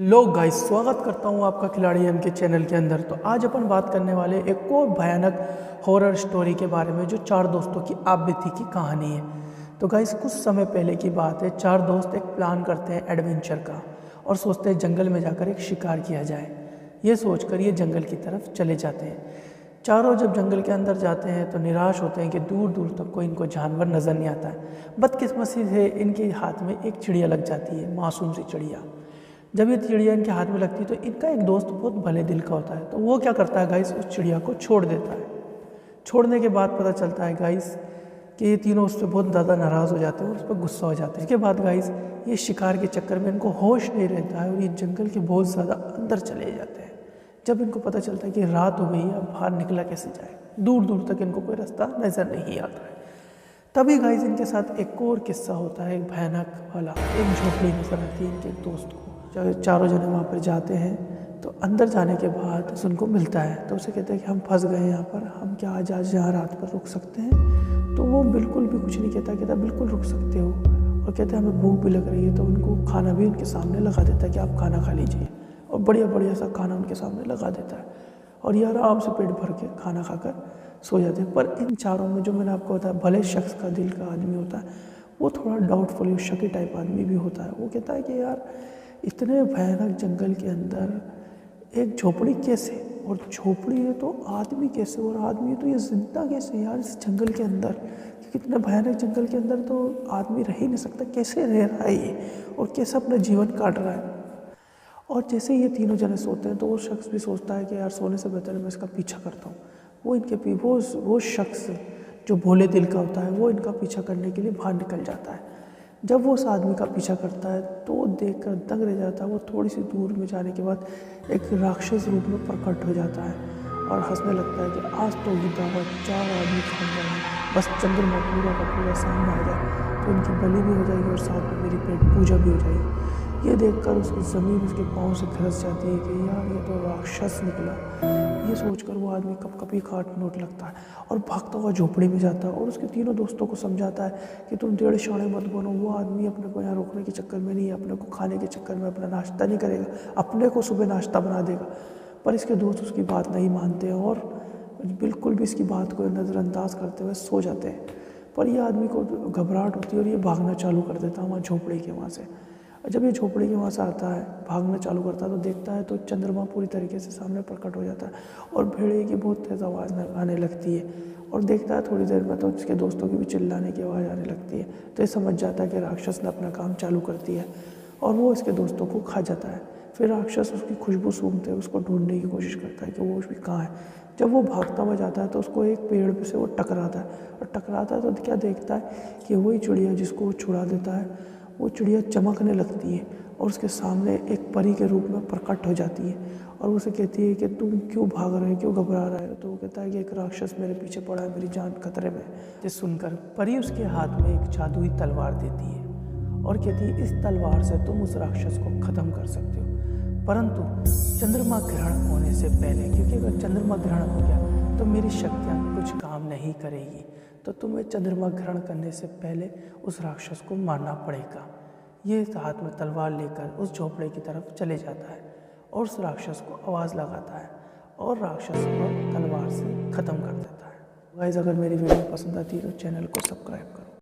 लोग गाइस, स्वागत करता हूँ आपका खिलाड़ी एम के चैनल के अंदर। तो आज अपन बात करने वाले एक और भयानक हॉरर स्टोरी के बारे में, जो चार दोस्तों की आप बीती की कहानी है। तो गाइस, कुछ समय पहले की बात है। चार दोस्त एक प्लान करते हैं एडवेंचर का और सोचते हैं जंगल में जाकर एक शिकार किया जाए। ये सोचकर ये जंगल की तरफ चले जाते हैं। चारों जब जंगल के अंदर जाते हैं तो निराश होते हैं कि दूर दूर तक कोई इनको जानवर नज़र नहीं आता है। बदकिस्मती से इनके हाथ में एक चिड़िया लग जाती है, मासूम सी चिड़िया। जब ये चिड़िया इनके हाथ में लगती है तो इनका एक दोस्त बहुत भले दिल का होता है, तो वो क्या करता है गाइस, उस चिड़िया को छोड़ देता है। छोड़ने के बाद पता चलता है गाइस कि ये तीनों उस पर बहुत ज़्यादा नाराज़ हो जाते हैं और उस पर गुस्सा हो जाते हैं। इसके बाद गाइस, ये शिकार के चक्कर में इनको होश नहीं रहता है और ये जंगल के बहुत ज़्यादा अंदर चले जाते हैं। जब इनको पता चलता है कि रात हो गई है, अब बाहर निकला कैसे जाए, दूर दूर तक इनको कोई रास्ता नज़र नहीं आता है। तभी गाइस, इनके साथ एक और किस्सा होता है, एक भयानक वाला। एक झोपड़ी नजर आती है इनके एक दोस्त को। जब चारों जने वहाँ पर जाते हैं तो अंदर जाने के बाद उनको मिलता है, तो उसे कहते हैं कि हम फंस गए यहाँ पर, हम क्या आज यहाँ रात पर रुक सकते हैं? तो वो बिल्कुल भी कुछ नहीं कहता बिल्कुल रुक सकते हो, और कहते हैं हमें भूख भी लग रही है। तो उनको खाना भी उनके सामने लगा देता है कि आप खाना खा लीजिए, और बढ़िया बढ़िया सा खाना उनके सामने लगा देता है, और ये आराम से पेट भर के खाना खाकर सो जाते हैं। पर इन चारों में जो मैंने आपको बताया, भले शख्स का दिल का आदमी होता है, वो थोड़ा डाउटफुल शकी टाइप आदमी भी होता है। वो कहता है कि यार, इतने भयानक जंगल के अंदर एक झोपड़ी कैसे, और झोपड़ी है तो आदमी कैसे, और आदमी है तो ये जिंदा कैसे यार इस जंगल के अंदर? क्योंकि इतने भयानक जंगल के अंदर तो आदमी रह ही नहीं सकता, कैसे रह रहा है ये, और कैसे अपना जीवन काट रहा है। और जैसे ये तीनों जने सोते हैं तो वो शख्स भी सोचता है कि यार, सोने से बेहतर मैं इसका पीछा करता हूँ। वो इनके वो शख्स जो भोले दिल का होता है, वो इनका पीछा करने के लिए बाहर निकल जाता है। जब वो उस आदमी का पीछा करता है तो वो देखकर दंग रह जाता है। वो थोड़ी सी दूर में जाने के बाद एक राक्षस रूप में प्रकट हो जाता है और हंसने लगता है कि आज तो ये दावत चार आदमी खान रहे हैं, बस चंद्रमा पूरा का पूरा सामने आ जाए तो इनकी बलि भी हो जाएगी और साथ में मेरी पेट पूजा भी हो जाएगी। ये देखकर उसकी ज़मीन उसके पाँव से घिस जाती है कि यार, ये तो राक्षस निकला। ये सोचकर वो आदमी कपकपी काटने लगता है और भागता हुआ झोपड़ी में जाता है और उसके तीनों दोस्तों को समझाता है कि तुम टेढ़े शाणे मत बनो। वो आदमी अपने को यहाँ रोकने के चक्कर में नहीं है, अपने को खाने के चक्कर में अपना नाश्ता नहीं करेगा, अपने को सुबह नाश्ता बना देगा। पर इसके दोस्त उसकी बात नहीं मानते हैं और बिल्कुल भी इसकी बात को नज़रअंदाज करते हुए सो जाते हैं। पर यह आदमी को घबराहट होती है और ये भागना चालू कर देता है वहाँ झोपड़ी के वहाँ से। जब ये झोपड़ी के वहाँ से आता है, भागना चालू करता है, तो देखता है तो चंद्रमा पूरी तरीके से सामने प्रकट हो जाता है और भेड़िए की बहुत तेज़ आवाज़ आने लगती है। और देखता है थोड़ी देर में तो उसके दोस्तों की भी चिल्लाने की आवाज़ आने लगती है। तो ये समझ जाता है कि राक्षस ने अपना काम चालू कर दिया है और वो इसके दोस्तों को खा जाता है। फिर राक्षस उसकी खुशबू सूंघते हैं, उसको ढूंढने की कोशिश करता है कि वो भी कहाँ है। जब वो भागता हुआ जाता है तो उसको एक पेड़ पे से वो टकराता है, और टकराता है तो क्या देखता है कि वही चिड़िया जिसको वो छुड़ा देता है, वो चिड़िया चमकने लगती है और उसके सामने एक परी के रूप में प्रकट हो जाती है और उसे कहती है कि तुम क्यों भाग रहे हो, क्यों घबरा रहे हो? तो वो कहता है कि एक राक्षस मेरे पीछे पड़ा है, मेरी जान खतरे में। ये सुनकर परी उसके हाथ में एक जादुई तलवार देती है और कहती है, इस तलवार से तुम उस राक्षस को ख़त्म कर सकते हो, परंतु चंद्रमा ग्रहण होने से पहले, क्योंकि अगर चंद्रमा ग्रहण हो गया तो मेरी शक्तियाँ कुछ काम नहीं करेगी। तो तुम्हें चंद्रमा ग्रहण करने से पहले उस राक्षस को मारना पड़ेगा। ये हाथ में तलवार लेकर उस झोपड़े की तरफ चले जाता है और उस राक्षस को आवाज़ लगाता है और राक्षस को तलवार से ख़त्म कर देता है। गाइस, अगर मेरी वीडियो पसंद आती है तो चैनल को सब्सक्राइब करो।